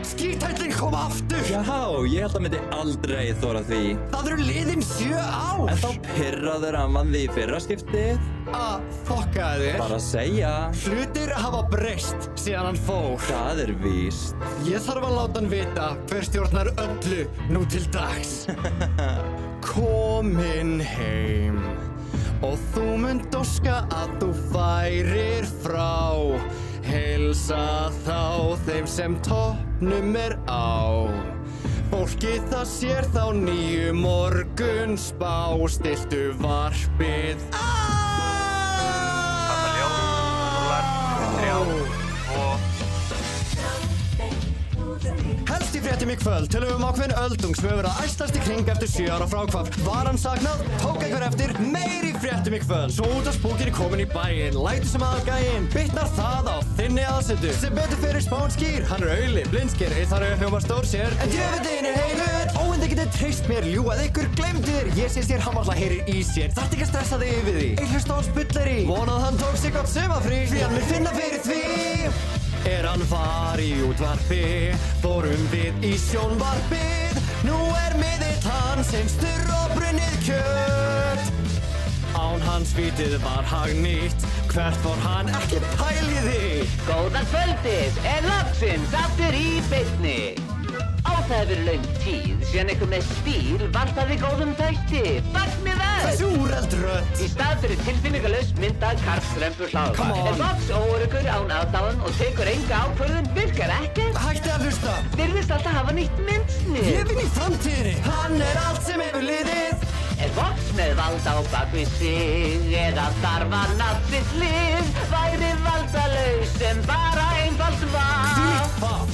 Skíthællin kom aftur! Já, ég held að myndi aldrei þóra því. Það eru liðin 7 ár! En þá pirraður hann mann því í fyrra skiptið? Fokkaði þér. Bara að segja. Hlutir hafa breyst síðan hann fór. Það er víst. Ég þarf að láta hann vita hver stjórnar öllu nú til dags. Komin heim og þú munt óska að þú færir frá. Heilsa þá þeim sem toppnum er á. Fólkið það sér þá nýju morgunspá. Stilltu varpið Þetta ljós, rúlar, 3, 2 Helst í fréttum í kvöld tölum um ákveðin öldung sem hefur verið að æslast í kring eftir 7 ára fráhvarf. Var hann saknað? Tók einhver eftir? Meir í fréttum í kvöld. Svo út af spúkir er komin í bæinn. Lætur sem aðgæinn. Bitnar það á þinni aðsetu. Sem betur fyrir spán skýr. Hann er auli, blindskir, þar hljómar stór sér. En djöfullinn er heilur. Óvindi getur treyst mér, ljúað ykkur gleymdir. Ég sé sér hann varla heyrir í sér. Þarft ekki að stressa þig yfir því. Hlust á hans bulleri. Vonað hann tók sig gott sumafrí. Því hann mun finna fyrir því. Er hann var í útvarpi, fórum við í sjónvarpið. Nú er miðill hans einstur og brunnið kjöt. Án hans vítið var hagnýtt, hvert fór hann ekki pæliði. Góðan kvöldið, loksins aftur í beinni. Á það hefur löng tíð, síðan einhver með stíl varpaði góðum þætti. Fagnið öll! Þessi úreld rödd. Í stað fyrir tilfinningalaust myndað karlströmbu hláðvarp. Come on. Vox óöruggur án aðdáun og tekur enga ákvörðun, virkar ekkert. Hætti að hlusta. Virðist alltaf hafa nýtt myndsnið. Ég vinn í framtíðinni. Hann er allt sem hefur liðið. Vox með vald á bakvið sig, eða þarf hann að þitt lið, væri valdalaus sem bara einfalt var. Þvílíkt faf.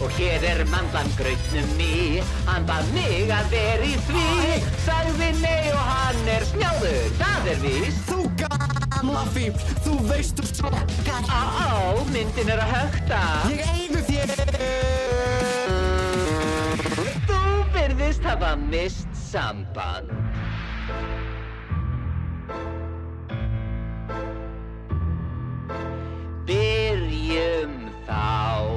Og hér er mandlan grautnum í, hann bað mig að vera í því. Sagði nei og hann er snjáður, það er víst. Þú gamla fíbl, þú veist þú slokkar. Myndin er að hökta. Ég eyði þér. Þú virðist hafa mist samband. Byrjum þá.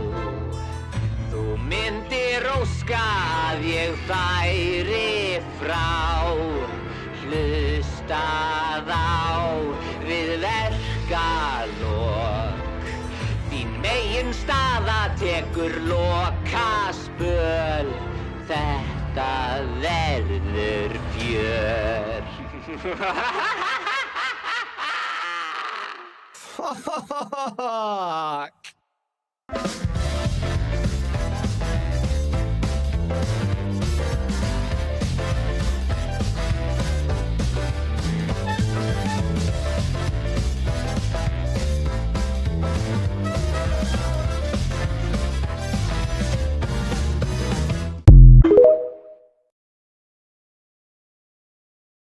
Þú myndir óska að ég færi frá. Hlustað á við verkalok. Þín megin staða tekur lokaspöl. Þetta verður fjör.